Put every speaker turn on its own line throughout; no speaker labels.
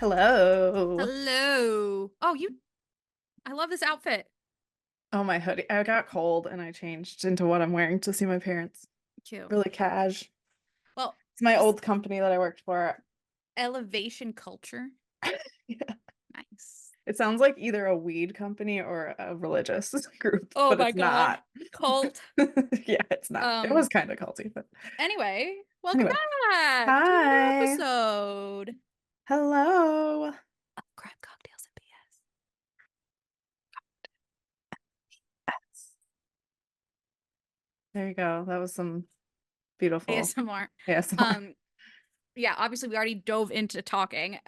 Hello.
Hello. I love this outfit.
Oh, my hoodie. I got cold and I changed into what I'm wearing to see my parents.
Cute.
Really cash.
Well,
It's my
this
old company that I worked for.
elevation culture.
Yeah.
Nice.
It sounds like either a weed company or a religious group,
Oh
but
my
it's
God.
not.
Cult.
Yeah, it's not. It
Um,
was kind of culty, but
anyway, welcome
anyway.
back to another
Hi.
episode
Hello.
of Crime Cocktails and BS.
There you go. That was some beautiful
ASMR.
ASMR.
Um, yeah, obviously we already dove into talking.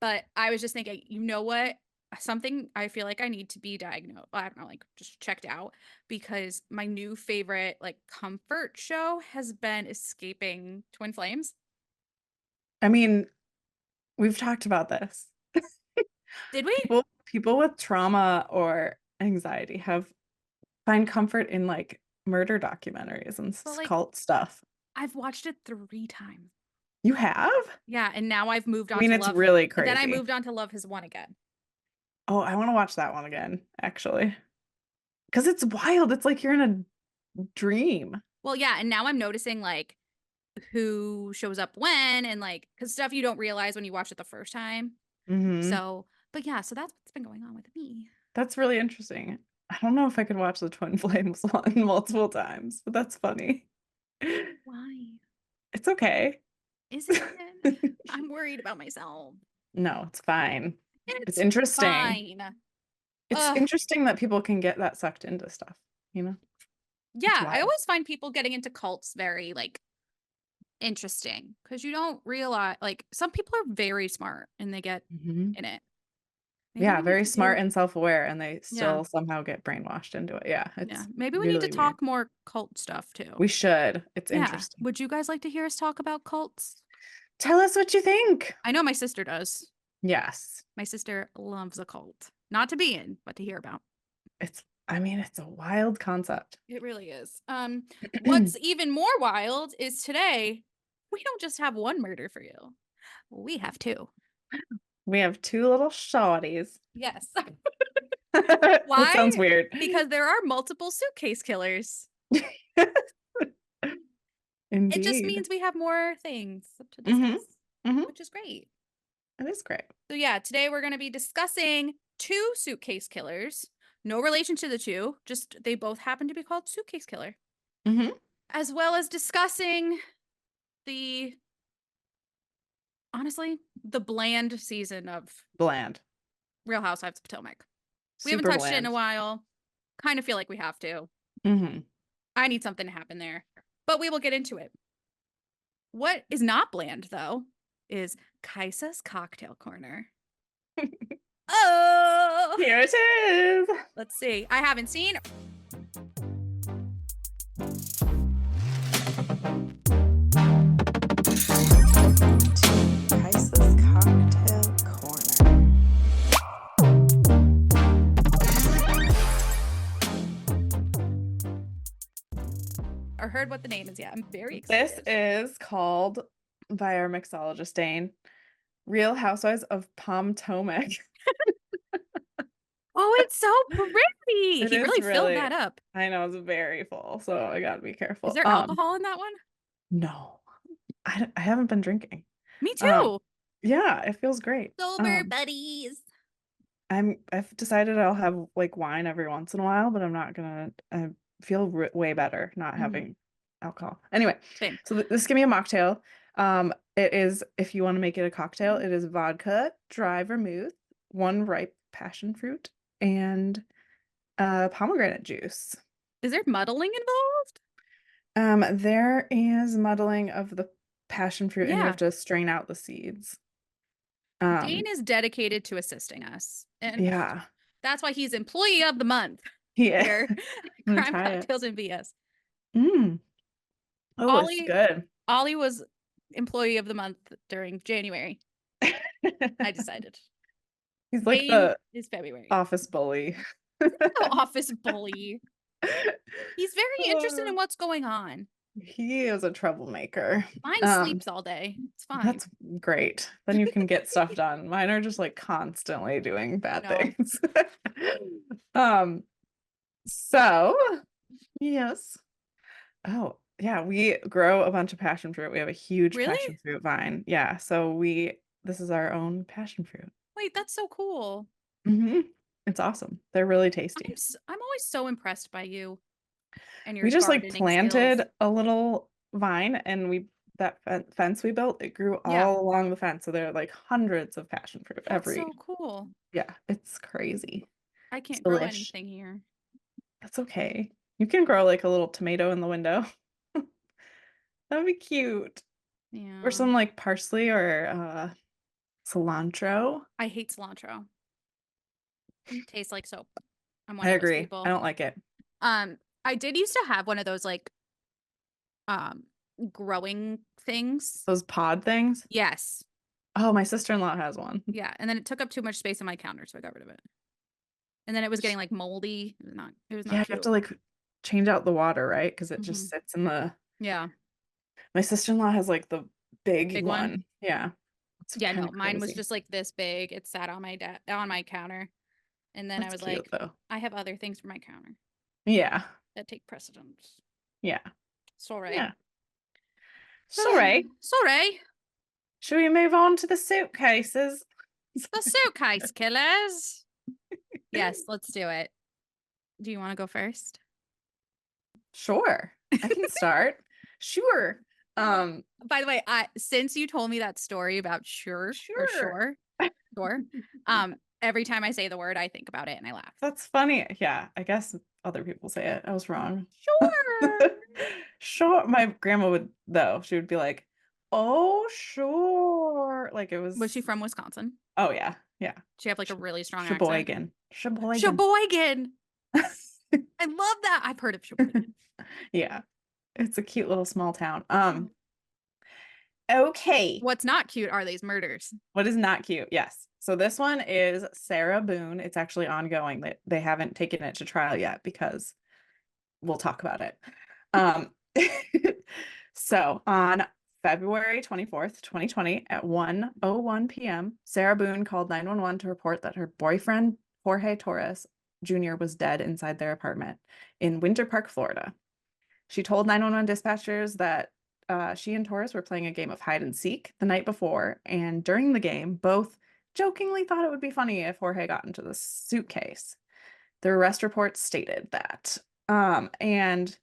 But I was just thinking, you know what? Something I feel like I need to be diagnosed. I don't know, like just checked out because my new favorite like comfort show has been Escaping Twin Flames.
I mean, we've talked about this.
Did we?
People with trauma or anxiety have find comfort in like murder documentaries and
But like
cult stuff.
I've watched it 3 times.
You have?
Yeah, and now I've moved
I
on
mean,
to
it's
love.
really
Then I
crazy.
moved on to love his one again.
Oh, I want to watch that one again, actually. Because it's wild. It's like you're in a dream.
Well, yeah, and now I'm noticing like who shows up when and like because stuff you don't realize when you watch it the first time.
Hmm.
So, but yeah, so that's what's been going on with me.
That's really interesting. I don't know if I could watch the Twin Flames one multiple times, but that's funny.
Why?
It's okay.
Is it? I'm worried about myself.
No, it's fine. It's
It's
interesting.
fine.
It's
Ugh.
interesting that people can get that sucked into stuff, you know? It's
Yeah, I
wild.
always find people getting into cults very like interesting because you don't realize like some people are very smart and they get
Mhm.
in it. Maybe
Yeah,
we need
very
to
smart
do,
and self-aware, and they
yeah,
still somehow get brainwashed into it. Yeah,
yeah.
it's
Maybe we need to
really weird.
talk more cult stuff too.
We should. It's
Yeah.
interesting.
Would you guys like to hear us talk about cults?
Tell us what you think.
I know my sister does.
Yes.
My sister loves a cult. Not to be in, but to hear about.
I mean, it's a wild concept.
It really is. What's even more wild is today we don't just have one murder for you. We have two.
We have two little shorties.
Yes.
That sounds
Why?
weird.
Because there are multiple suitcase killers. It just
Indeed.
means we have more things to
Hmm.
discuss,
Hmm.
which is great.
It is great.
So yeah, today we're going to be discussing two suitcase killers. No relation to the two, just they both happen to be called suitcase killer.
Hmm.
As well as discussing the honestly, the bland season of
Bland.
Real Housewives of Potomac. We haven't
Super
touched it in a
bland.
while. Kind of feel like we have to.
Hmm.
I need something to happen there. But we will get into it. What is not bland, though, is Kaisa's Cocktail Corner. Oh!
Here it is.
Let's see. I haven't seen.
Kaisa's Cocktail Corner.
Or heard what the name is yet. I'm very
This
excited.
is called by our mixologist Dane, Real Housewives of Potomac.
Oh, it's so pretty.
It
He
is
really filled
really,
that up.
I know it's very full, so I gotta be
Is
careful.
there alcohol in that one?
No, I haven't been drinking.
Me
Um,
too.
yeah, it feels great.
Sober buddies.
I've decided I'll have like wine every once in a while, but I'm not gonna. I feel way better not
Mhm.
having alcohol. Anyway,
Same.
so this can be a mocktail. It is if you want to make it a cocktail, it is vodka, dry vermouth, one ripe passion fruit, and pomegranate juice.
Is there muddling involved?
There is muddling of the passion fruit, and you have
Yeah.
to strain out the seeds.
Dane
Um,
is dedicated to assisting us. And
yeah,
that's why he's employee of the month
yeah.
here.
I'm gonna
Crime
try it.
cocktails and BS.
Mm. Oh, it's
Ollie
good.
Ollie was employee of the month during January. I decided.
He's like
Dane
the
is February.
office bully.
No office bully. He's very interested in
Uh,
what's going on.
He is a troublemaker.
Mine
Um,
sleeps all day. It's fine.
that's great. Then you can get stuff done. Mine are just like constantly doing
I
bad
know.
things. Um, so yes. Oh, yeah, we grow a bunch of passion fruit. We have a huge
Really?
passion fruit vine. Yeah, so this is our own passion fruit.
Wait, that's so cool.
hmm It's awesome. They're really tasty.
I'm always so impressed by you and your
We just like
gardening skills.
planted a little vine and that fence we built, it grew
Yeah,
all along the fence. So there are like hundreds of passion fruit
that's so cool.
yeah, it's crazy.
I
It's
can't grow
delish.
anything here.
That's okay. You can grow like a little tomato in the window. That'd be cute. Or
Yeah.
some like parsley or cilantro.
I hate cilantro. Tastes like soap. I'm
I
one of those
agree. I
people.
don't like it.
I did used to have one of those like um growing things.
Those pod things.
Yes.
Oh, my sister-in-law has one.
Yeah. And then it took up too much space on my counter, so I got rid of it. And then it was getting like moldy. It was
Yeah,
not
you have to
cute.
like change out the water, right? Because it
Hmm.
just sits in the.
Yeah.
My sister-in-law has like the big
Big one.
one. Yeah, it's
Yeah,
kind
no,
of
mine was
crazy.
just like this big. It sat on on my counter. And then I
That's
was
cute
like,
though.
I have other things for my counter
Yeah,
that take precedence.
yeah,
Sorry.
yeah. So, right,
Sorry.
should we move on to the suitcases?
The suitcase killers. Yes, let's do it. Do you want to go first?
Sure, I can start. Sure. Um,
By the way, I since you told me that story about sure or
sure.
sure, every time I say the word, I think about it and I laugh.
That's funny. Yeah, I guess other people say it. I was wrong.
Sure.
Sure. My grandma would, though, she would be like, oh, sure. Like it
Was she
was,
from Wisconsin?
oh, yeah. Yeah.
She have like a really strong accent.
Sheboygan. Sheboygan.
Sheboygan. I love that. I've heard of Sheboygan.
Yeah. It's a cute little small town. Okay.
What's not cute are these murders.
What is not cute? Yes. So this one is Sarah Boone. It's actually ongoing. They haven't taken it to trial yet because we'll talk about it. Um, so on February 24th, 2020 at 1:01 p.m., Sarah Boone called 911 to report that her boyfriend, Jorge Torres Jr., was dead inside their apartment in Winter Park, Florida. She told 911 dispatchers that she and Torres were playing a game of hide and seek the night before, and during the game, both jokingly thought it would be funny if Jorge got into the suitcase. The arrest report stated that. And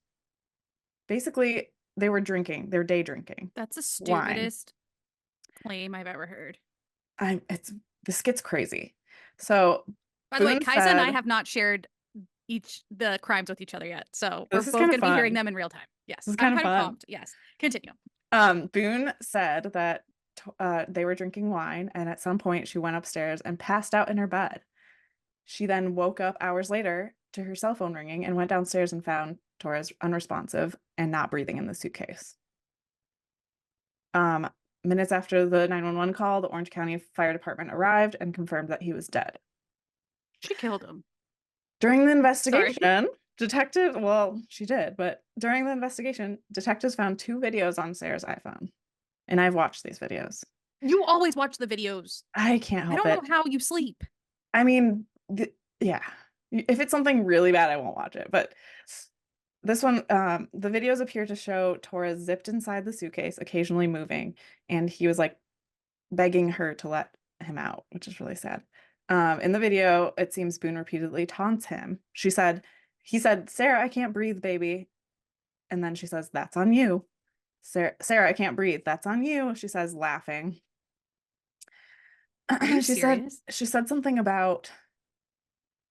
basically, they were drinking, they were day drinking
That's the
wine.
stupidest claim I've ever heard.
It's this gets crazy. So
By the way,
Boone
Kaisa and I
said,
have not shared the crimes with each other yet, so we're
this is
both
kind
going
of
to be hearing
fun.
them in real time.
This
Yes,
is
I'm
kind of
kind of
fun.
pumped. Yes, continue.
Boone said that they were drinking wine, and at some point she went upstairs and passed out in her bed. She then woke up hours later to her cell phone ringing and went downstairs and found Torres unresponsive and not breathing in the suitcase. Um, Minutes after the 911 call, the Orange County Fire Department arrived and confirmed that he was dead.
She killed him.
During the
Sorry.
investigation, well, she did, but during the investigation, detectives found two videos on Sarah's iPhone. And I've watched these videos.
You always watch the videos.
I can't
I
help
don't know
it.
how you sleep.
I mean, yeah. If it's something really bad, I won't watch it. But this one, the videos appear to show Torres zipped inside the suitcase, occasionally moving, and he was like begging her to let him out, which is really sad. In the video, it seems Boone repeatedly taunts him. He said, Sarah, I can't breathe, baby. And then she says, that's on you. Sarah, I can't breathe. That's on you, she says, laughing.
Are you
she said
serious?
she said something about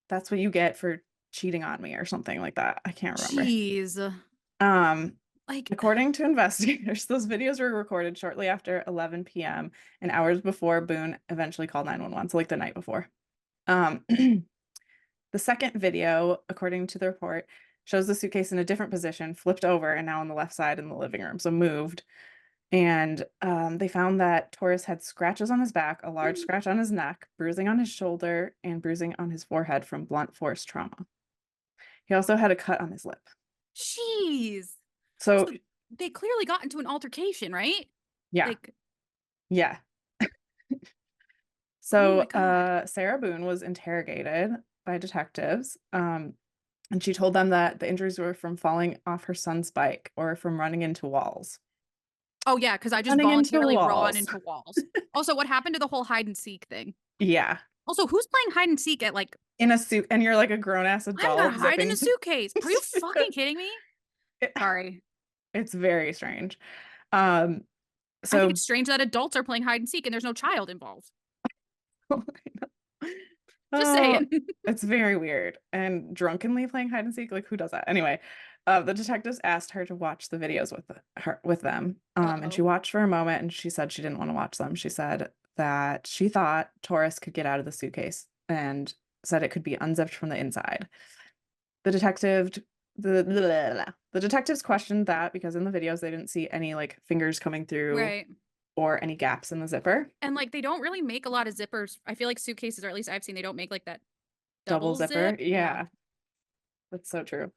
that's what you get for cheating on me or something like that. I can't remember.
Jeez.
Um,
Like,
According to investigators, those videos were recorded shortly after 11 p.m. and hours before Boone eventually called 911, so like the night before. The second video, according to the report, shows the suitcase in a different position, flipped over, and now on the left side in the living room, so moved. And they found that Torres had scratches on his back, a large scratch on his neck, bruising on his shoulder, and bruising on his forehead from blunt force trauma. He also had a cut on his lip.
jeez.
So
So they clearly got into an altercation, right?
Yeah.
Like,
Yeah.
oh my
So,
God.
Sarah Boone was interrogated by detectives, and she told them that the injuries were from falling off her son's bike or from running into walls.
Oh yeah, because I just
Running into
voluntarily run
walls.
into walls. Also, what happened to the whole hide and seek thing?
Yeah.
Also, who's playing hide and seek at like,
In a suit, and you're like a grown-ass
I'm gonna
adult
hide in
zipping
a
to
suitcase. Are you fucking kidding me?
It-
Sorry.
it's very strange. Um,
I think
so
it's strange that adults are playing hide and seek and there's no child involved. Just
oh,
saying.
it's very weird. And drunkenly playing hide and seek, like who does that? Anyway, the detectives asked her to watch the videos with them. And she
Uh-oh.
watched for a moment and she said she didn't want to watch them. She said that she thought Taurus could get out of the suitcase and said it could be unzipped from the inside. The detective the detectives questioned that because in the videos they didn't see any like fingers coming through
Right.
or any gaps in the zipper.
And like they don't really make a lot of zippers. I feel like suitcases, or at least I've seen, they don't make like that
Double
double
zipper.
zip. Yeah.
Yeah, that's so true.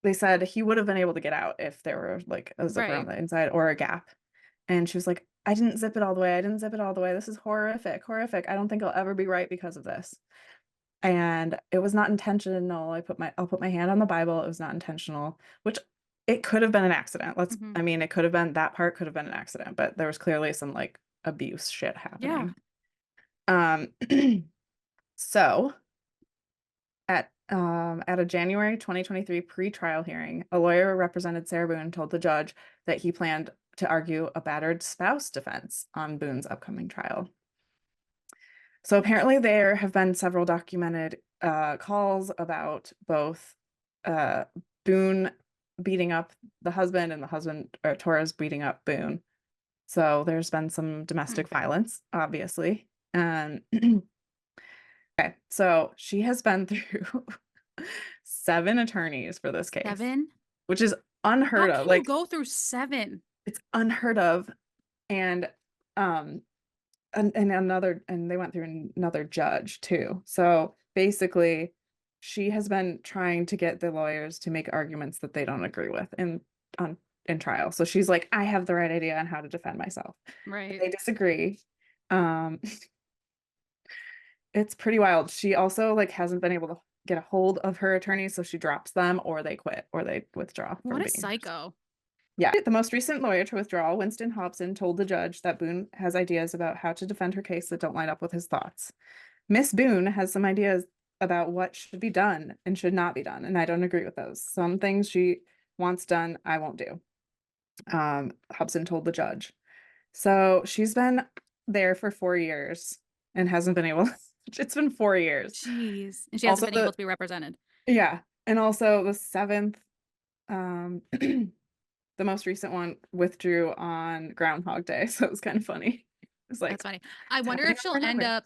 They said he would have been able to get out if there were like a zipper on
Right.
the inside or a gap. And she was like, I didn't zip it all the way. I didn't zip it all the way. This is horrific, horrific. I don't think I'll ever be right because of this. And it was not intentional. I'll put my hand on the Bible. It was not intentional, which it could have been an accident.
Hmm.
I mean, it could have been that part could have been an accident, but there was clearly some like abuse shit
Yeah.
happening. Um, so at a January 2023 pre-trial hearing, a lawyer represented Sarah Boone told the judge that he planned to argue a battered spouse defense on Boone's upcoming trial. So apparently there have been several documented calls about both uh, Boone beating up the husband and the husband or Torres beating up Boone. So there's been some
Hmm.
domestic violence, obviously. And okay, so she has been through 7 attorneys for this case,
7?
which is
How
unheard of.
can you
Like
go through 7?
it's unheard of. And um and they went through another judge too. So basically, she has been trying to get the lawyers to make arguments that they don't agree with on in trial. So she's like, I have the right idea on how to defend myself.
Right.
They disagree. Um, it's pretty wild. She also like hasn't been able to get a hold of her attorney, so she drops them or they quit or they withdraw
What
from
a
being.
psycho.
Yeah. The most recent lawyer to withdraw, Winston Hobson, told the judge that Boone has ideas about how to defend her case that don't line up with his thoughts. Miss Boone has some ideas about what should be done and should not be done, and I don't agree with those. Some things she wants done, I won't do. Hobson told the judge. So she's been there for 4 years and hasn't been able, it's been 4 years.
Jeez. And she hasn't
Also
been able
the,
to be represented.
yeah, and also the seventh, the most recent one withdrew on Groundhog Day, so it was kind of funny. It's
That's
like,
funny. I
it's
wonder
happening
if she'll
over and
end
over.
up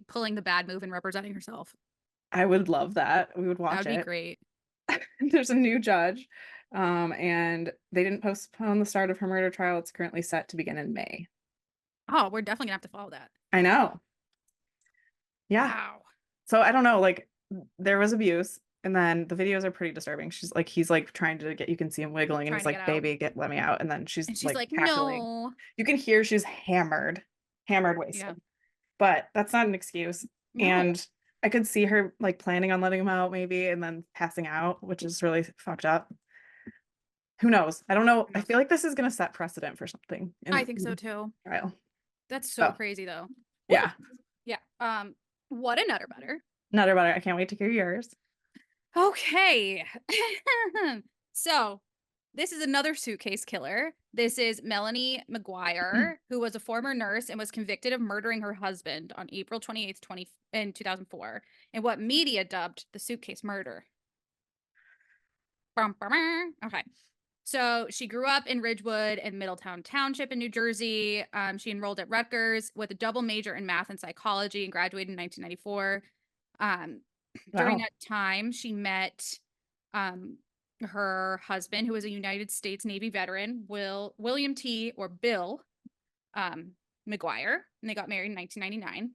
pulling the bad move and representing herself.
I would love that. We would
That
watch
would be
it.
great.
There's a new judge, and they didn't postpone the start of her murder trial. It's currently set to begin in May.
Oh, we're definitely gonna have to follow that.
I know. Yeah.
Wow.
So I don't know, like there was abuse, and then the videos are pretty disturbing. He's like trying to get, you can see him wiggling, and
Trying
he's
to get
like,
out.
"Baby, let me out." And then she's
And she's
like
like,
cackling.
no.
You can hear she's hammered, hammered,
Yeah.
wasted. But that's not an excuse.
No.
And I could see her like planning on letting him out maybe, and then passing out, which is really fucked up. Who knows? I don't know.
Who
I
knows?
feel like this is gonna set precedent for something
I
in
think so too.
trial.
That's so
So
crazy though. Woo.
yeah,
Yeah. What a nutter butter.
another butter. I can't wait to hear yours.
Okay. So this is another suitcase killer. This is Melanie McGuire, who was a former nurse and was convicted of murdering her husband on April 28th, 2004, in what media dubbed the suitcase murder. Okay. So she grew up in Ridgewood and Middletown Township in New Jersey. She enrolled at Rutgers with a double major in math and psychology and graduated in 1994. Um, during
Wow.
that time, she met her husband, who was a United States Navy veteran, William T. or Bill McGuire, and they got married in 1999.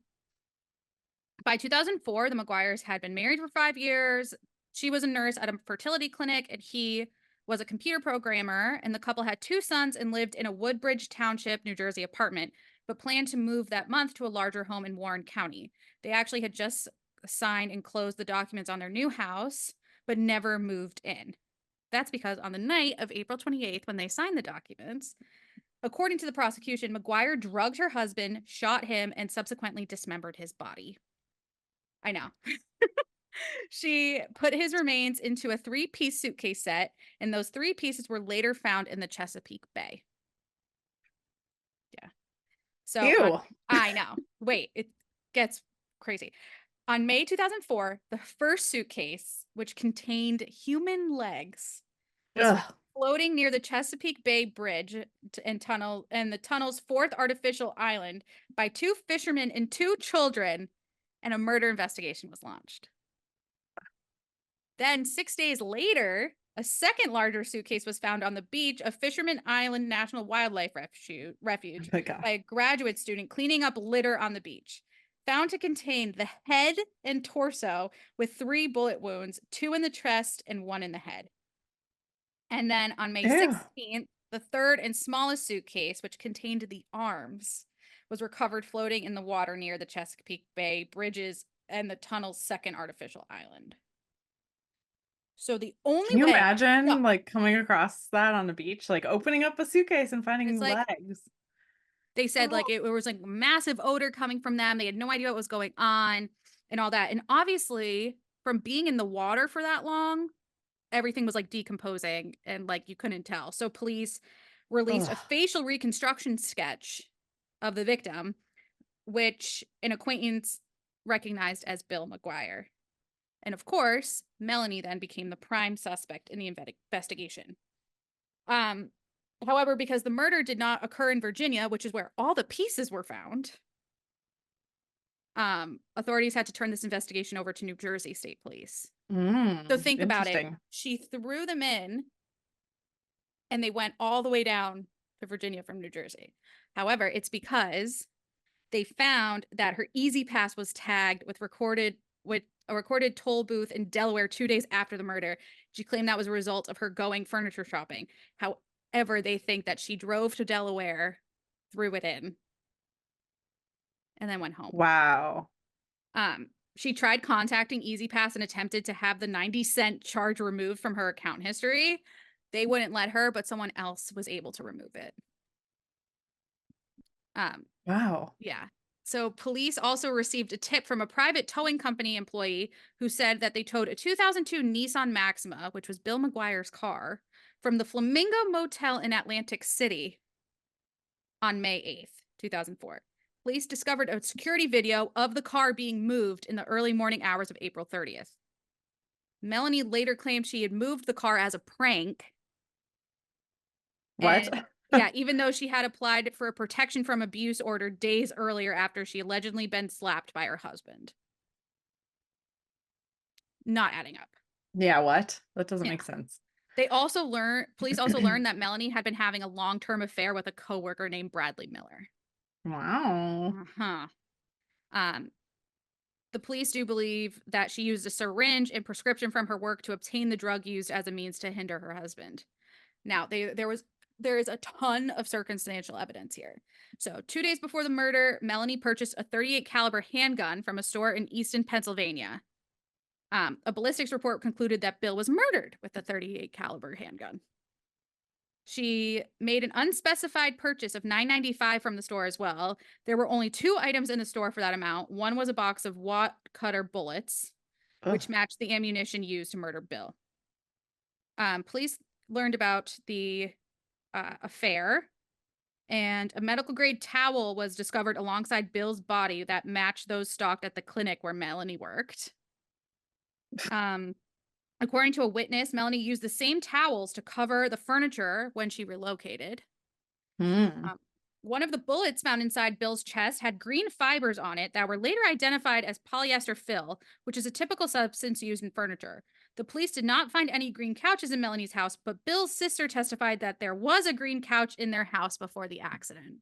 By 2004, the McGuires had been married for 5 years. She was a nurse at a fertility clinic, and he was a computer programmer. And the couple had 2 sons and lived in a Woodbridge Township, New Jersey apartment, but planned to move that month to a larger home in Warren County. They actually had just signed and closed the documents on their new house, but never moved in. That's because on the night of April 28th, when they signed the documents, according to the prosecution, McGuire drugged her husband, shot him, and subsequently dismembered his body. I know. She put his remains into a 3-piece suitcase set, and those 3 pieces were later found in the Chesapeake Bay. Yeah. So
Ew.
I know. Wait, it gets crazy. On May 2004, the first suitcase, which contained human legs, was
Ugh.
floating near the Chesapeake Bay Bridge and tunnel and the tunnel's 4th artificial island by 2 fishermen and 2 children, and a murder investigation was launched. Then 6 days later, a second larger suitcase was found on the beach of Fisherman Island National Wildlife Refuge
Oh my God.
by a graduate student cleaning up litter on the beach. Found to contain the head and torso with 3 bullet wounds, 2 in the chest and 1 in the head. And then on May
Ew.
16th, the third and smallest suitcase, which contained the arms, was recovered floating in the water near the Chesapeake Bay bridges and the tunnel's second artificial island. So the only
Can you
way,
imagine like coming across that on the beach, like opening up a suitcase and
it's
finding
like
legs?
they said, like
Oh.
it was like massive odor coming from them. They had no idea what was going on and all that. And obviously, from being in the water for that long, everything was like decomposing and like you couldn't tell. So police released a
Ugh.
facial reconstruction sketch of the victim, which an acquaintance recognized as Bill McGuire. And of course, Melanie then became the prime suspect in the investigation. However, because the murder did not occur in Virginia, which is where all the pieces were found, authorities had to turn this investigation over to New Jersey State Police. So think about it.
Interesting.
She threw them in and they went all the way down to Virginia from New Jersey. However, it's because they found that her Easy Pass was tagged with a recorded toll booth in Delaware 2 days after the murder. She claimed that was a result of her going furniture shopping. However, they think that she drove to Delaware, threw it in, and then went home.
Wow.
She tried contacting Easy Pass and attempted to have the 90-cent charge removed from her account history. They wouldn't let her, but someone else was able to remove it.
Wow.
Yeah. So police also received a tip from a private towing company employee who said that they towed a 2002 Nissan Maxima, which was Bill McGuire's car, from the Flamingo Motel in Atlantic City on May 8th, 2004. Police discovered a security video of the car being moved in the early morning hours of April 30th. Melanie later claimed she had moved the car as a prank.
What?
And yeah, even though she had applied for a protection from abuse order days earlier after she allegedly been slapped by her husband. Not adding up.
Yeah, what? That doesn't
Yeah.
make sense.
Police also learned that Melanie had been having a long-term affair with a coworker named Bradley Miller.
Wow.
Uh-huh. The police do believe that she used a syringe and prescription from her work to obtain the drug used as a means to hinder her husband. Now, there is a ton of circumstantial evidence here. So 2 days before the murder, Melanie purchased a .38 caliber handgun from a store in Easton, Pennsylvania. A ballistics report concluded that Bill was murdered with a .38 caliber handgun. She made an unspecified purchase of $9.95 from the store as well. There were only 2 items in the store for that amount. One was a box of wad cutter bullets, which matched the ammunition used to murder Bill. Police learned about the affair, and a medical grade towel was discovered alongside Bill's body that matched those stocked at the clinic where Melanie worked. According to a witness, Melanie used the same towels to cover the furniture when she relocated. One of the bullets found inside Bill's chest had green fibers on it that were later identified as polyester fill, which is a typical substance used in furniture. The police did not find any green couches in Melanie's house, but Bill's sister testified that there was a green couch in their house before the accident.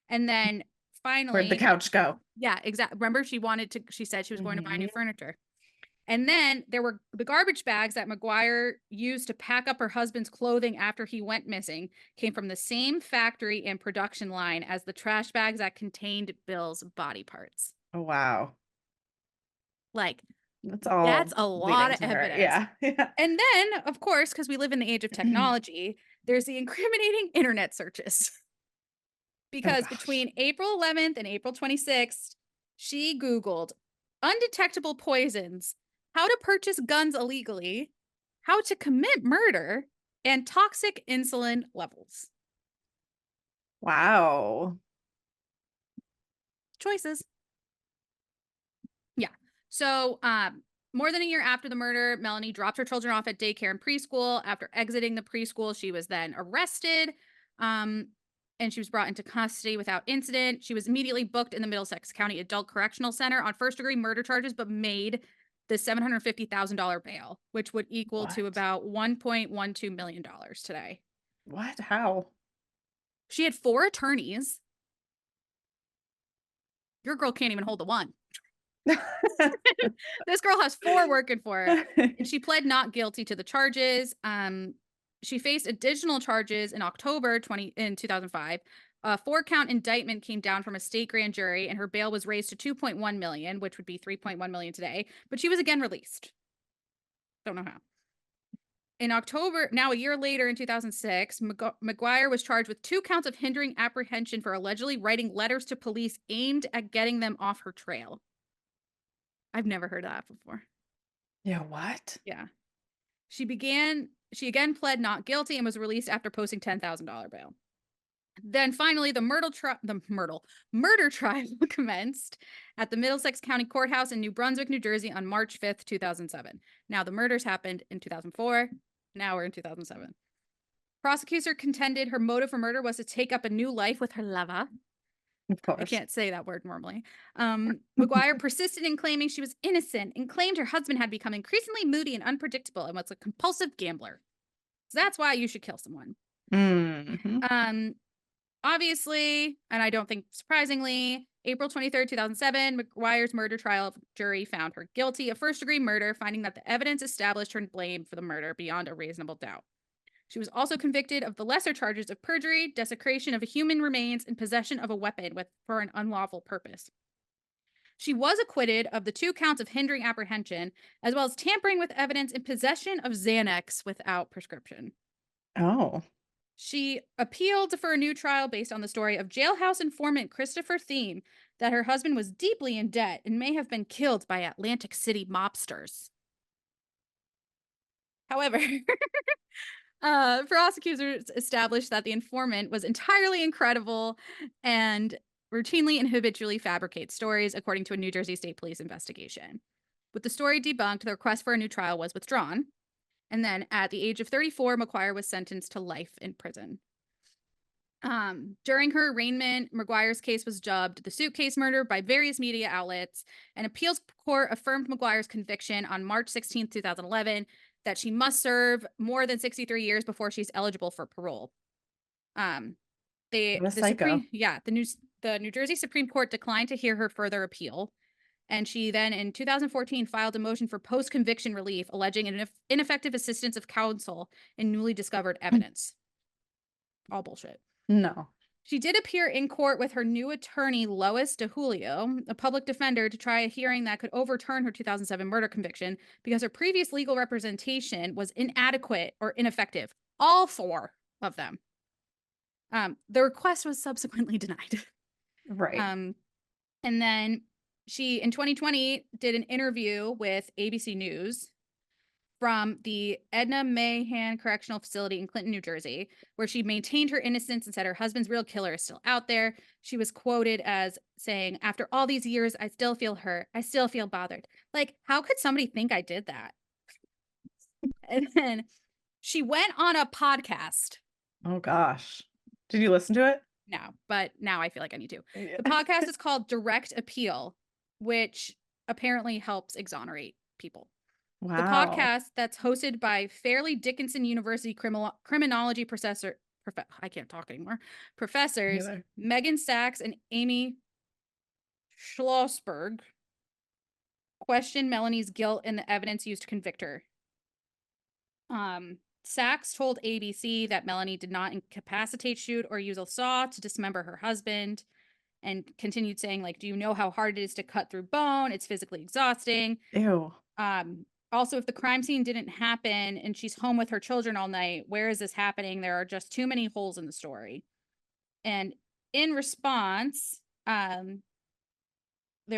And then finally,
Where'd the couch go?
Yeah, exactly. Remember, she said she was going to buy new furniture. And then there were the garbage bags that McGuire used to pack up her husband's clothing after he went missing came from the same factory and production line as the trash bags that contained Bill's body parts.
Oh, wow.
Like,
That's
that's
all
a lot
leading
of
to her.
evidence.
Yeah. Yeah.
And then, of course, because we live in the age of technology, there's the incriminating internet searches.
Oh,
Because
gosh.
between April 11th and April 26th, she Googled undetectable poisons, how to purchase guns illegally, how to commit murder, and toxic insulin levels.
Wow.
Choices. Yeah. So, more than a year after the murder, Melanie dropped her children off at daycare and preschool. After exiting the preschool, she was then arrested. And she was brought into custody without incident. She was immediately booked in the Middlesex County Adult Correctional Center on first-degree murder charges, but made the $750,000 bail, which would equal to
What?
about $1.12 million today.
What? How?
She had 4 attorneys. Your girl can't even hold the one. This girl has 4 working for her, and she pled not guilty to the charges. She faced additional charges in October 2005. A 4-count indictment came down from a state grand jury, and her bail was raised to 2.1 million, which would be 3.1 million today. But she was again released. Don't know how. In October, now a year later in 2006, McGuire was charged with 2 counts of hindering apprehension for allegedly writing letters to police aimed at getting them off her trail. I've never heard of that before.
Yeah, what?
Yeah. She again pled not guilty and was released after posting $10,000 bail. Then finally, the murder trial commenced at the Middlesex County Courthouse in New Brunswick, New Jersey on March 5th, 2007. Now, the murders happened in 2004. Now we're in 2007. Prosecutor contended her motive for murder was to take up a new life with her lover.
Of
I
course.
can't say that word normally. McGuire persisted in claiming she was innocent and claimed her husband had become increasingly moody and unpredictable and was a compulsive gambler. So that's why you should kill someone.
Mm-hmm.
Obviously, and I don't think surprisingly, April 23rd, 2007, McGuire's murder trial jury found her guilty of first-degree murder, finding that the evidence established her blame for the murder beyond a reasonable doubt. She was also convicted of the lesser charges of perjury, desecration of human remains, and possession of a weapon for an unlawful purpose. She was acquitted of the 2 counts of hindering apprehension, as well as tampering with evidence and possession of Xanax without prescription.
Oh.
She appealed for a new trial based on the story of jailhouse informant Christopher Thiem that her husband was deeply in debt and may have been killed by Atlantic City mobsters. However, prosecutors established that the informant was entirely incredible and routinely and habitually fabricates stories, according to a New Jersey State Police investigation. With the story debunked, the request for a new trial was withdrawn. And then at the age of 34, McGuire was sentenced to life in prison. During her arraignment, McGuire's case was dubbed the Suitcase murder by various media outlets. An appeals court affirmed McGuire's conviction on March 16, 2011, that she must serve more than 63 years before she's eligible for parole.
What a psycho.
The New Jersey Supreme Court declined to hear her further appeal. And she then, in 2014, filed a motion for post-conviction relief, alleging an ineffective assistance of counsel in newly discovered evidence. All bullshit.
No.
She did appear in court with her new attorney, Lois DeJulio, a public defender, to try a hearing that could overturn her 2007 murder conviction because her previous legal representation was inadequate or ineffective. All 4 of them. The request was subsequently denied.
Right.
And then she, in 2020, did an interview with ABC News from the Edna Mahan Correctional Facility in Clinton, New Jersey, where she maintained her innocence and said her husband's real killer is still out there. She was quoted as saying, "After all these years, I still feel hurt. I still feel bothered." Like, how could somebody think I did that? And then she went on a podcast.
Oh, gosh. Did you listen to it?
No, but now I feel like I need to.
Yeah.
The podcast is called Direct Appeal, which apparently helps exonerate people. The
Wow.
podcast that's hosted by Fairleigh Dickinson University criminology I can't talk anymore. Professors
Neither.
Megan Sachs and Amy Schlossberg. questioned Melanie's guilt and the evidence used to convict her. Sachs told ABC that Melanie did not incapacitate, shoot, or use a saw to dismember her husband, and continued saying, like, do you know how hard it is to cut through bone? It's physically exhausting.
Ew.
Also, if the crime scene didn't happen and she's home with her children all night, where is this happening? There are just too many holes in the story. And in response, there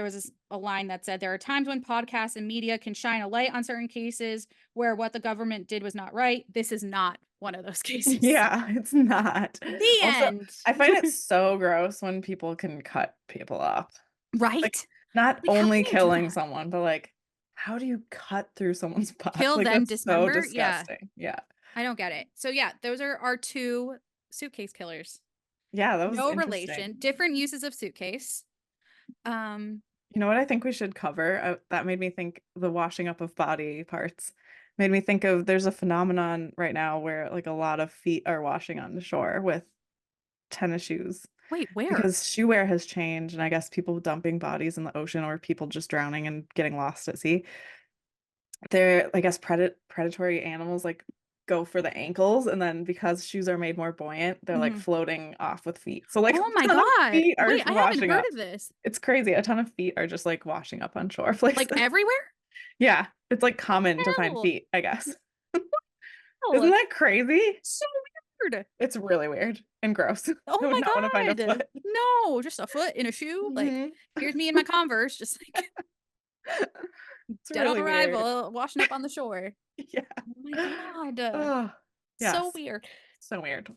was a line that said, there are times when podcasts and media can shine a light on certain cases where what the government did was not right. This is not one of those cases.
Yeah, it's not.
The
Also,
end.
I find it so gross when people can cut people off.
Right?
Like, not
Like, how
only
can you do
killing
that?
someone, but like, how do you cut through someone's body?
Kill
Like,
then
that's so
dismember? Yeah.
disgusting. Yeah.
I don't get it. So yeah, those are our two suitcase killers.
Yeah, that was
No
interesting.
relation, different uses of suitcase.
You know what I think we should cover? That made me think the washing up of body parts. Made me think of there's a phenomenon right now where like a lot of feet are washing on the shore with tennis shoes
Wait, where?
because shoe wear has changed, and I guess people dumping bodies in the ocean or people just drowning and getting lost at sea. They're, I guess, predatory animals like go for the ankles, and then because shoes are made more buoyant, they're like
Mhm.
floating off with feet. So like
Oh
a
my
ton of
God.
feet are
Wait, I haven't
washing
heard
up.
of this.
It's crazy. A ton of feet are just like washing up on shore places.
Like everywhere?
Yeah, it's like common to find
Hell,
feet, I guess. Isn't
hell.
that crazy?
So weird.
It's really weird and gross. I
Oh
would
my
not want to find a
God.
foot.
No, just a foot in a shoe. Like,
Mhm.
here's me in my Converse, just like
It's
dead on
really weird.
arrival, washing up on the shore.
Yeah.
Oh my God.
Oh,
So
yes.
weird.
So weird.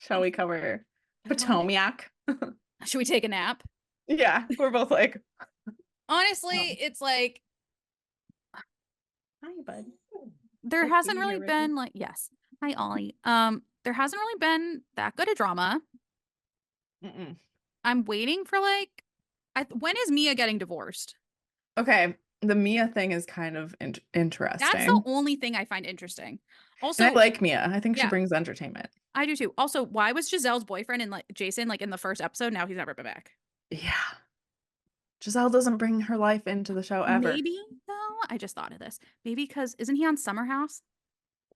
Shall we cover
I don't know.
Potomac?
Should we take a nap?
Yeah, we're both like,
Honestly,
um,
it's like
hi, bud.
there
Is
hasn't
Katie
really
here with you?
been like, yes. Hi, Ollie. There hasn't really been that good a drama.
Mm-mm.
I'm waiting for like when is Mia getting divorced?
Okay, the Mia thing is kind of
That's the
interesting.
only thing I find interesting.
And I
Also,
like Mia. I think she
yeah,
brings entertainment.
I do too. Also, why was Giselle's boyfriend and like Jason like in the first episode? Now he's never been back.
Yeah. Giselle doesn't bring her life into the show ever.
Maybe though, I just thought of this. Maybe because isn't he on Summer House?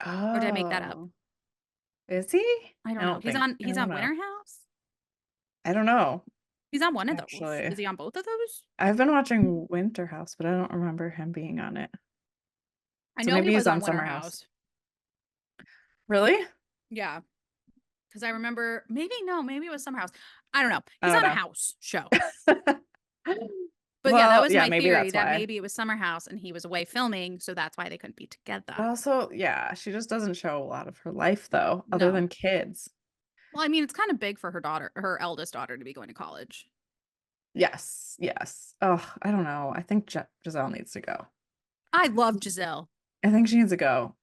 Or did I make that up?
Oh, is he?
I
I
don't know.
don't think. I
He's
don't
on
know.
Winter House.
I don't know,
He's on one of those.
actually.
Is he on both of those?
I've been watching Winter House, but I don't remember him being on it.
I
So
know he
maybe he's
was on
on
Winter
Summer House.
House.
Really?
Yeah. Because I remember maybe it was Summer House. I don't know.
I
He's
don't
on a
know.
house show. But yeah, that
Well,
was
yeah,
my
maybe
theory
that's
that
why.
maybe it was Summer House and he was away filming, so that's why they couldn't be together.
But also, yeah, she just doesn't show a lot of her life though, other
No.
than kids.
Well, I mean, it's kind of big for her daughter, her eldest daughter, to be going to college.
Yes, yes. Oh, I don't know. I think Giselle needs to go.
I love Giselle.
I think she needs to go.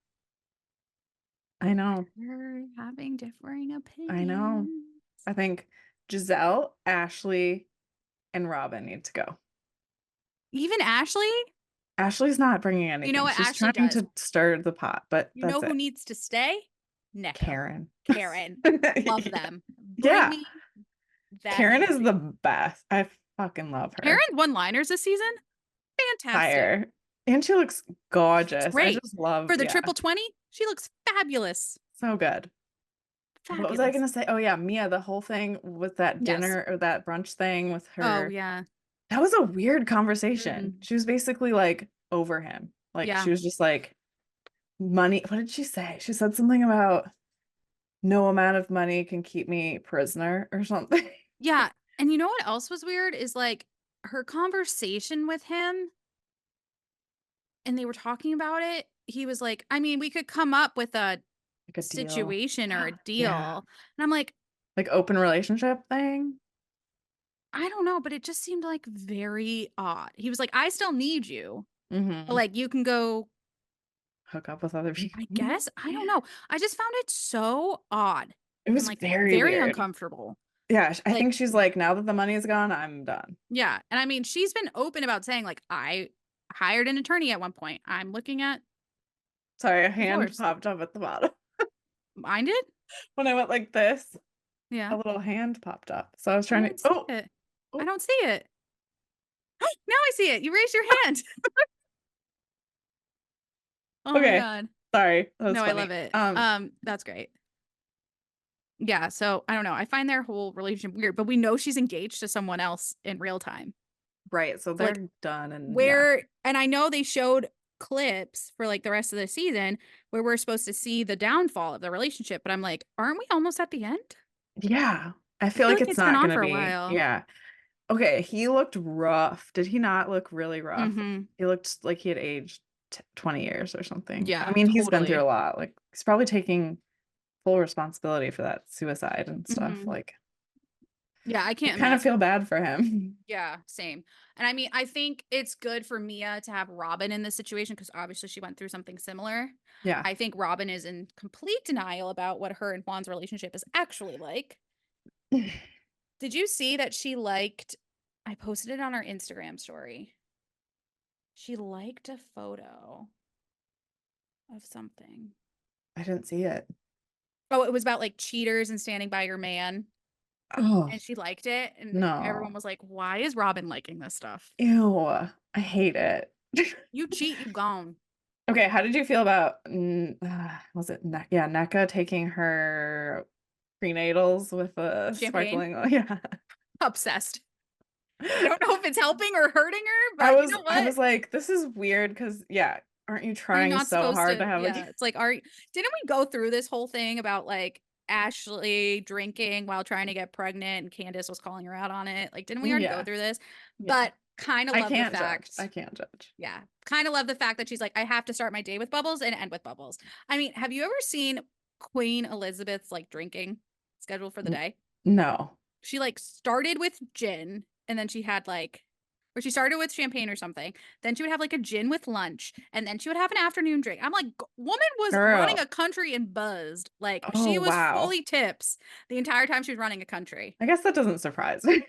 I know.
We're having differing
I know.
opinions.
I think Giselle, Ashley, and Robin need to go.
Even Ashley?
Ashley's not bringing
You know
anything.
what
She's
Ashley
trying
does?
to stir the pot, but
You know
that's
who
it.
needs to stay? Neko.
Karen.
Karen. Love them. Bring
Yeah.
me that
Karen is
energy.
the best. I fucking love her.
Karen's one-liners this season? Fantastic.
Fire. And she looks gorgeous. I
Great.
just love,
For the
yeah,
triple 20, she looks fabulous.
so good. What was I
Fabulous.
gonna say? Oh yeah, Mia, the whole thing with that
Yes.
dinner or that brunch thing with
Oh,
her.
yeah.
That was a weird conversation.
Mm,
She was basically like over him. Like
yeah.
she was just like, money. What did she say? She said something about no amount of money can keep me prisoner or something.
Yeah. And you know what else was weird is like her conversation with him, and they were talking about it. He was like, I mean, we could come up with a
Like a deal.
situation or a
Yeah.
deal. And I'm like,
Like open relationship thing.
I don't know, but it just seemed like very odd. He was like, I still need you. But
Mm-hmm.
like, you can go,
Hook up with other people.
I guess. I don't know. I just found it so odd
It
and
was
like
very
very
weird.
uncomfortable.
Yeah, I
Like,
think she's like, now that the money is gone, I'm done.
yeah. And I mean, she's been open about saying, like, I hired an attorney at one point. I'm looking at
Sorry, a hand
divorce.
popped up at the bottom.
Mine did?
When I went like this,
Yeah.
a little hand popped up. So I was
I
trying to,
didn't see
oh,
it. I
oh,
don't see it. Now I see it. You raised your hand. Oh my
Okay.
God.
Sorry. That was
No, I love
funny.
it. That's great. Yeah, so I don't know. I find their whole relationship weird, but we know she's engaged to someone else in real time.
Right. So
So like
they're done and yeah.
where and I know they showed clips for like the rest of the season where we're supposed to see the downfall of the relationship, but I'm like, aren't we almost at the end?
Yeah. I
I
feel
feel
like
like
it's
it's been
not
on
gonna
for a
be.
while.
Yeah. Okay. He looked rough. Did he not look really rough?
Mm-hmm.
He looked like he had aged 20 years or something. I
Yeah,
mean, he's been through
totally.
a lot. Like he's probably taking full responsibility for that suicide and stuff.
Mm-hmm.
Like
Yeah, I
I
can't
kind of
imagine.
feel bad for him.
Yeah, same. And I mean, I think it's good for Mia to have Robin in this situation because obviously she went through something similar.
Yeah.
I think Robin is in complete denial about what her and Juan's relationship is actually like. Did you see that she liked? I posted it on our Instagram story. She liked a photo of something.
I didn't see it.
Oh, it was about like cheaters and standing by your man.
Oh,
And she liked it. And everyone
no.
was like, why is Robin liking this stuff?
Ew. I hate it.
You cheat, you gone.
Okay, how did you feel about was it yeah, NECA taking her prenatals with a
Champagne.
sparkling yeah.
Obsessed. I don't know if it's helping or hurting her,
I
but you
was
know
I
what?
was like, this is weird because yeah, aren't you
Are you
trying
not
so
supposed
hard to
to?
have a
Yeah,
kid?
it's like, didn't we go through this whole thing about like Ashley drinking while trying to get pregnant and Candace was calling her out on it? Like, didn't we already go
Yeah,
through this?
yeah.
But kind of
I
love the
can't judge.
fact,
I can't judge.
yeah, kind of love the fact that she's like, I have to start my day with bubbles and end with bubbles. I mean, have you ever seen Queen Elizabeth's like drinking schedule for the
N-
day?
No.
She like started with gin and then she had like or she started with champagne or something. Then she would have like a gin with lunch and then she would have an afternoon drink. I'm like, woman was running
Girl.
a country and buzzed. Like
Oh,
she was
wow.
fully tips the entire time she was running a country.
I guess that doesn't surprise me.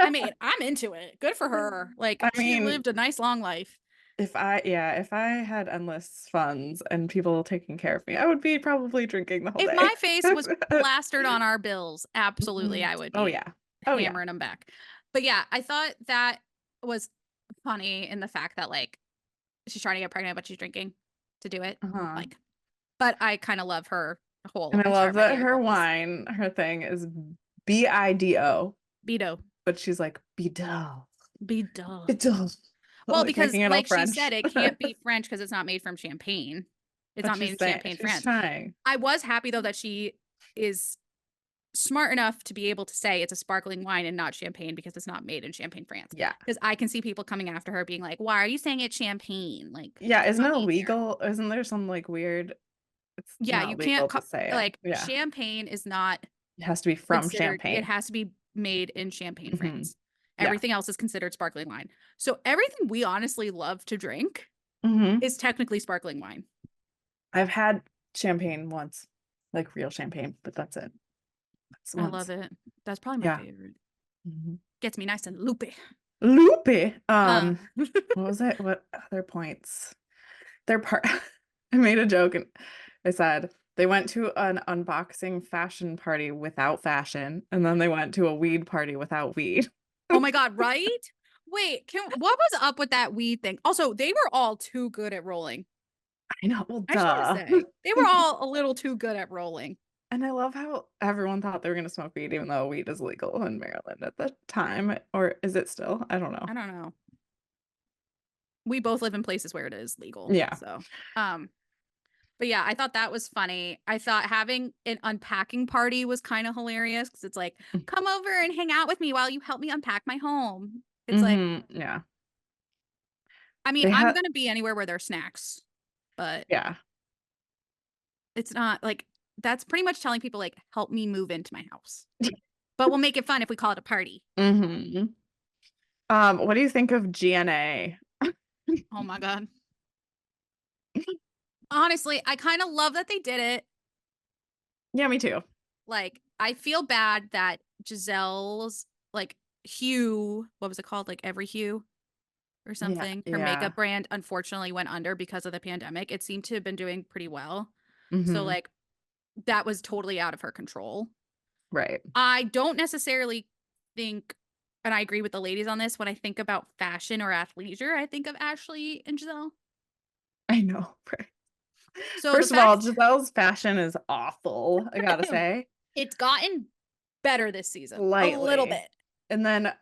I mean, I'm into it. Good for her. Like
I
she
mean,
lived a nice long life.
if I had endless funds and people taking care of me, I would be probably drinking the whole
If
day.
my face was plastered on our bills, absolutely
Mhm.
I would
Oh
be
yeah. Oh yeah.
hammering them back. But yeah, I thought that was funny in the fact that like she's trying to get pregnant, but she's drinking to do it.
Uh-huh.
Like, but I kind of love her
And
whole
I love
start my
that
day with
her
bubbles.
wine, her thing is BIDO,
Bido.
but she's like Bidal.
Bido.
Bidal.
Well,
Like
because
making it all
like she
French.
said, it can't be French because it's not made from champagne. It's
But
not made
she's
in
saying
Champagne,
she's
France.
trying.
I was happy though that she is smart enough to be able to say it's a sparkling wine and not champagne because it's not made in Champagne, France.
Yeah.
Because I can see people coming after her being like, why are you saying it's champagne? Like,
Yeah,
it's
isn't it
not made here.
illegal? Isn't there some like weird it's
Yeah, you
not
can't
legal to say it.
like
Yeah.
champagne is not
It has to be from
considered, it
Champagne.
has to be made in Champagne,
Hmm.
France.
Yeah.
Everything else is considered sparkling wine. So everything we honestly love to drink
Hmm.
is technically sparkling wine.
I've had champagne once, like real champagne, but that's it. That's
I love
once.
it. That's probably my
Yeah.
favorite.
Mhm.
Gets me nice and loopy.
Loopy.
Uh,
What was it? What other points? Their part. I made a joke and I said they went to an unboxing fashion party without fashion, and then they went to a weed party without weed.
oh my God, right? Wait, what was up with that weed thing? Also, they were all too good at rolling.
I know. Well,
I just want to
duh.
say, they were all a little too good at rolling.
And I love how everyone thought they were going to smoke weed, even though weed is legal in Maryland at the time. Or is it still? I don't know.
I don't know. We both live in places where it is legal.
Yeah.
So, um, but yeah, I thought that was funny. I thought having an unpacking party was kind of hilarious because it's like, come over and hang out with me while you help me unpack my home. It's like,
Yeah.
I mean,
They
I'm
had,
gonna be anywhere where there's snacks, but
yeah.
it's not like that's pretty much telling people like, help me move into my house. But we'll make it fun if we call it a party.
Hmm. What do you think of GNA?
Oh my God. Honestly, I kind of love that they did it.
Yeah, me too.
Like, I feel bad that Giselle's like Hue, what was it called? Like Every Hue or
Yeah,
something. Her
yeah.
makeup brand unfortunately went under because of the pandemic. It seemed to have been doing pretty well. So
Hmm.
like that was totally out of her control.
Right.
I don't necessarily think and I agree with the ladies on this, when I think about fashion or athleisure, I think of Ashley and Giselle.
I know, right?
So the
First of all,
fact
Giselle's fashion is awful, I gotta say.
it's gotten better this season, a little
Slightly.
bit.
And then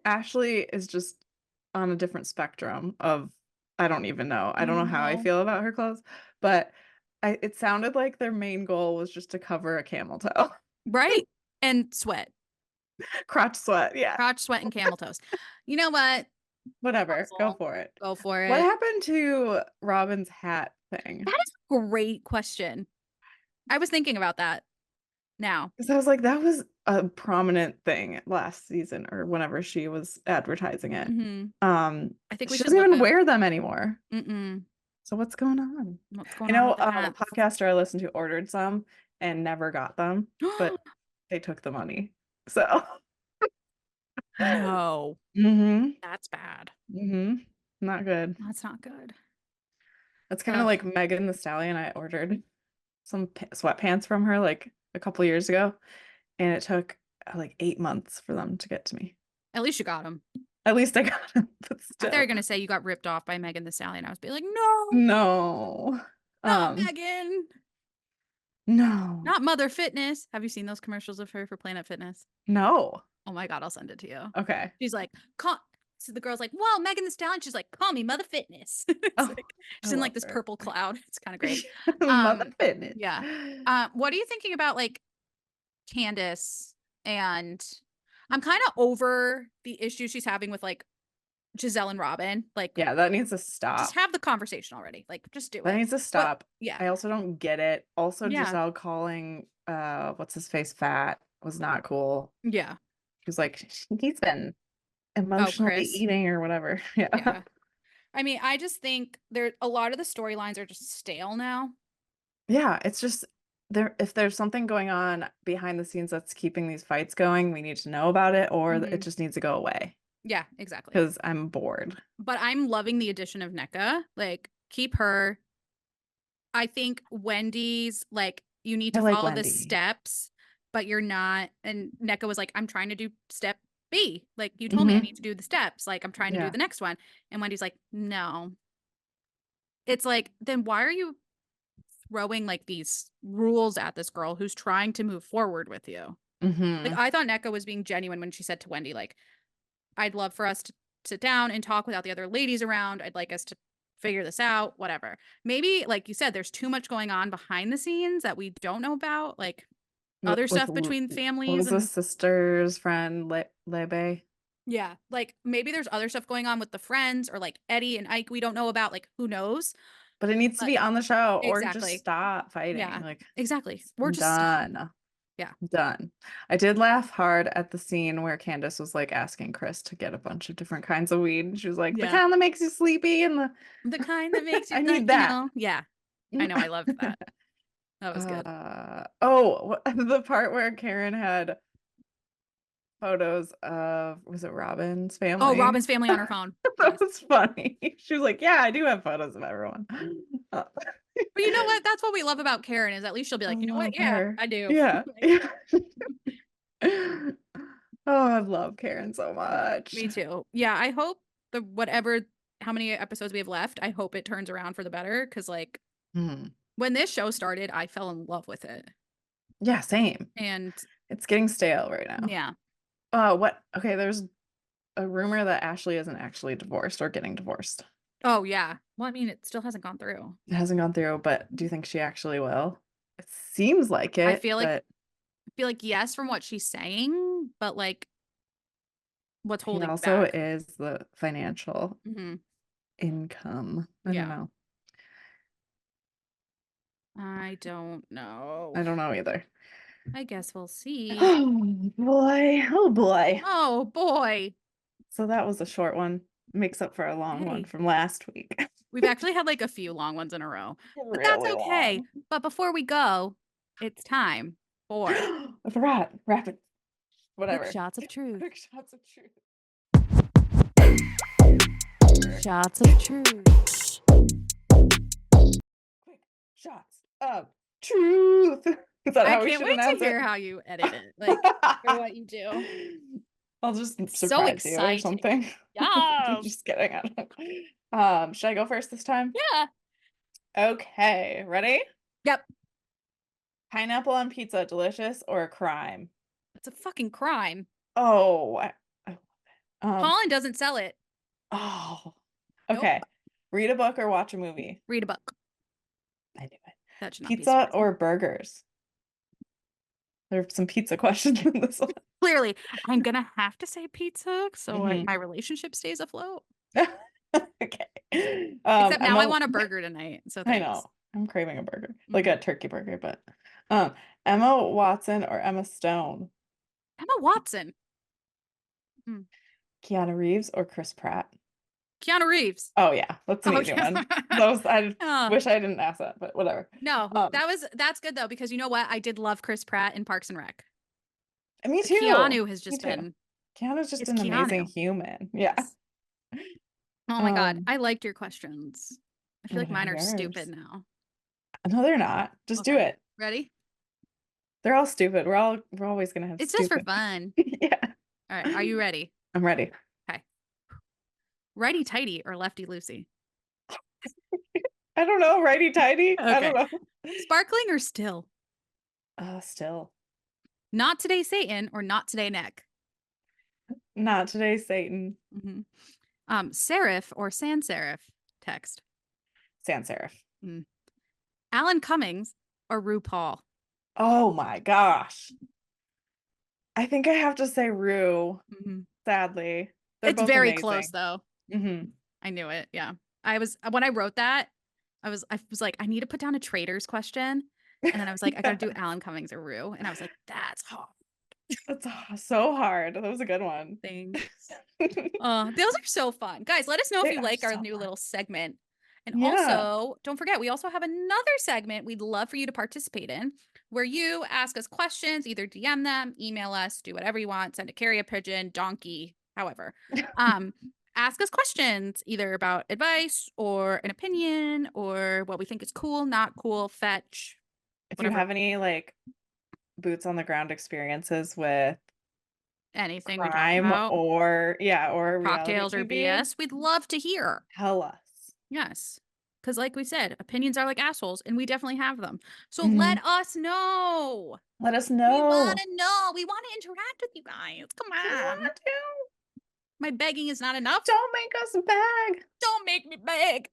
Ashley is just on a different spectrum of I don't even know. I don't know how I
No.
feel about her clothes, but it sounded like their main goal was just to cover a camel toe.
Right? And sweat.
Crotch sweat, yeah.
Crotch, sweat, and camel toes. You know what?
Whatever, go
Hustle.
for it.
Go for
What
it.
happened to Robin's hat thing?
That is a great question. I was thinking about that now.
Because I was like, that was a prominent thing last season or whenever she was advertising it.
Hmm. I think we
She
should
doesn't
look
even
up.
wear them anymore.
Mm-mm.
So what's going on?
What's
I
going on
know
with the
a
hats?
podcaster I listened to ordered some and never got them, but they took the money. So
No,
mm-hmm.
that's bad.
Mm-hmm. Not good.
That's not good.
It's kind of
Ugh.
like Megan the Stallion. I ordered some sweatpants from her like a couple years ago, and it took like 8 months for them to get to me.
At least you got them.
At least I got them, but
I thought you were
still.
gonna say you got ripped off by Megan the Stallion. I was be like, no,
No.
not
Um,
Megan.
no.
Not Mother Fitness. Have you seen those commercials of her for Planet Fitness?
No.
Oh my God, I'll send it to you.
Okay.
She's like, call. So the girl's like, "Whoa, Megan the Stallion." She's like, "Call me Mother Fitness." It's
Oh,
like
I
she's in like
love
this
her.
purple cloud. It's kind of great.
Mother Fitness.
Yeah. What are you thinking about like Candace and I'm kind of over the issue she's having with like Giselle and Robin. Like,
Yeah, that needs to
just
stop.
have the conversation already. Like, just do
That
it.
needs to
But
stop.
yeah,
I also don't get it. Also,
yeah,
Giselle calling what's his face fat was not cool.
yeah.
She was like, he's been
Oh,
emotionally
Chris.
eating or whatever. Yeah.
Yeah. I mean, I just think there a lot of the storylines are just stale now.
Yeah, it's just there if there's something going on behind the scenes that's keeping these fights going, we need to know about it or it
Hmm.
just needs to go away
Yeah, exactly.
because I'm bored.
But I'm loving the addition of NECA. Like, keep her. I think Wendy's like you need
I
to
like
follow the
Wendy.
steps, but you're not. And NECA was like, I'm trying to do step B. Like you told me I
Hmm.
need to do the steps. Like I'm trying to do
Yeah.
the next one. And Wendy's like, no. It's like, then why are you throwing like these rules at this girl who's trying to move forward with you? Like
Hmm.
I thought NECA was being genuine when she said to Wendy, like, I'd love for us to sit down and talk without the other ladies around. I'd like us to figure this out, whatever. Maybe, like you said, there's too much going on behind the scenes that we don't know about, like other
With
stuff between
what
families
was this
and
sister's friend Lebe?
yeah, like maybe there's other stuff going on with the friends or like Eddie and Ike we don't know about, like who knows?
But it needs to
But
be on the show or just
exactly.
stop fighting.
Yeah.
Like
Exactly. We're
I'm
just stop.
done.
Yeah.
Done. I did laugh hard at the scene where Candace was like asking Chris to get a bunch of different kinds of weed. And she was like, the
Yeah.
kind that makes you sleepy and the
The kind that makes you
I
like,
need that.
yeah. I know, I loved that. That was good.
The part where Karen had photos of was it Robin's
Oh,
family?
Robin's family on her phone.
That
Yes.
was funny. She was like, yeah, I do have photos of everyone. Uh,
But you know what? That's what we love about Karen is at least she'll be
I
like, you know what?
love
Yeah,
her.
I do.
Yeah.
Like,
Yeah. Oh, I love Karen so much.
me too. Yeah, I hope the whatever how many episodes we have left, I hope it turns around for the better. Cause like
Hmm.
when this show started, I fell in love with it.
Yeah, same.
And
It's getting stale right now.
yeah.
What? Okay, there's a rumor that Ashley isn't actually divorced or getting divorced.
Oh yeah. Well, I mean, it still hasn't gone through.
It hasn't gone through, but do you think she actually will? It seems like
I
it,
feel like
but
yes from what she's saying, but like what's
he
holding
also
back?
is the financial
Hmm.
income. I don't
Yeah.
know.
I don't know.
I don't know either.
I guess we'll see.
Oh boy. Oh boy.
Oh boy.
So that was a short one. Makes up for a long one
Hey,
from last week.
we've actually had like a few long ones in a row, but that's
Really
okay.
long.
But before we go, it's time for
I forgot. Rapid.
quick
Whatever.
shots of truth.
Quick shots of truth.
Shots of truth.
Quick shots of truth. Is that
I
how we
can't
should
wait to
announce it?
hear how you edit it, like or what you do.
I'll just
So
surprise you or
exciting.
something.
Yes.
Just kidding. I don't know. Should I go first this time?
Yeah.
Okay, ready?
Yep.
Pineapple on pizza, delicious or a crime?
It's a fucking crime.
Oh, um,
Holland doesn't sell it.
oh,
Nope.
okay. Read a book or watch a movie.
Read a book.
I knew it.
That should not be
Pizza
surprising.
or burgers? There are some pizza questions in this one.
Clearly, I'm gonna have to say pizza so
Mhm.
my relationship stays afloat.
Okay.
Except now I
Emma,
want a burger tonight, so
I
thanks.
know. I'm craving a burger, like
Mhm.
a turkey burger, but Emma Watson or Emma Stone?
Emma Watson. Hmm.
Keanu Reeves or Chris Pratt?
Keanu Reeves.
Oh yeah, that's an
Oh
easy
yeah.
one. Those I
Oh,
wish I didn't ask that, but whatever.
no,
Um,
that's good though, because you know what? I did love Chris Pratt in Parks and Rec.
Me
But
too.
Keanu has
Me
just
too.
been
Keanu's just
it's
an amazing
Keanu.
human. Yeah.
Yes. Oh my God.
Um,
I liked your questions. I feel
oh,
like
now
mine are stupid
yours.
now.
No, they're not. Just do
Okay.
it.
Ready?
They're all stupid. We're always gonna have
It's just for
stupid.
fun.
Yeah.
All right. Are you ready?
I'm ready.
Okay. Righty tighty or lefty loosey?
I don't know, righty tighty. I don't
Okay.
know.
Sparkling or still?
Still.
Not today, Satan, or not today, Nick?
Not today, Satan.
Hmm. Serif or sans serif text?
Sans serif.
Mm. Alan Cummings or RuPaul?
Oh my gosh. I think I have to say Rue,
Hmm.
sadly. They're
It's
both
very close
amazing.
though.
Hmm.
I knew it. Yeah. I was when I wrote that, I was like, I need to put down a traders question. And then I was like, I gotta do Alan Cummings or Rue. And I was like, that's hard.
That's so hard. That was a good one.
Thanks. Those are so fun. Guys, let us know if
They
you
are
like our
so
new
fun.
little segment. And
Yeah.
also, don't forget, we also have another segment we'd love for you to participate in where you ask us questions, either DM them, email us, do whatever you want, send a carrier pigeon, donkey, however. Um, ask us questions either about advice or an opinion or what we think is cool, not cool, fetch,
If you
whatever,
have any like boots on the ground experiences with
anything we talk
crime
about,
or yeah, or reality
cocktails or
TV,
BS, we'd love to hear.
tell us.
Yes. Because, like we said, opinions are like assholes, and we definitely have them. So
Hmm.
let us know.
Let us
We want
know.
to know. We want to interact with you guys. Come
We
on.
want to.
My begging is not enough.
Don't make us beg.
Don't make me beg.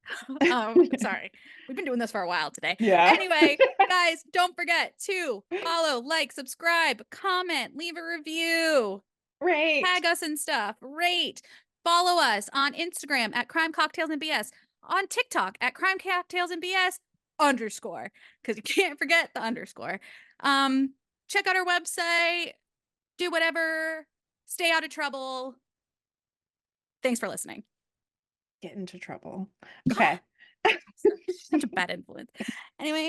Sorry. We've been doing this for a while today.
Yeah.
Anyway, guys, don't forget to follow, like, subscribe, comment, leave a review,
Great.
tag us and stuff, rate, follow us on Instagram at Crime Cocktails and BS, on TikTok at Crime Cocktails and BS underscore, because you can't forget the underscore. Check out our website, do whatever, stay out of trouble. Thanks for listening.
Get into trouble. Okay.
Such a bad influence. Anyway,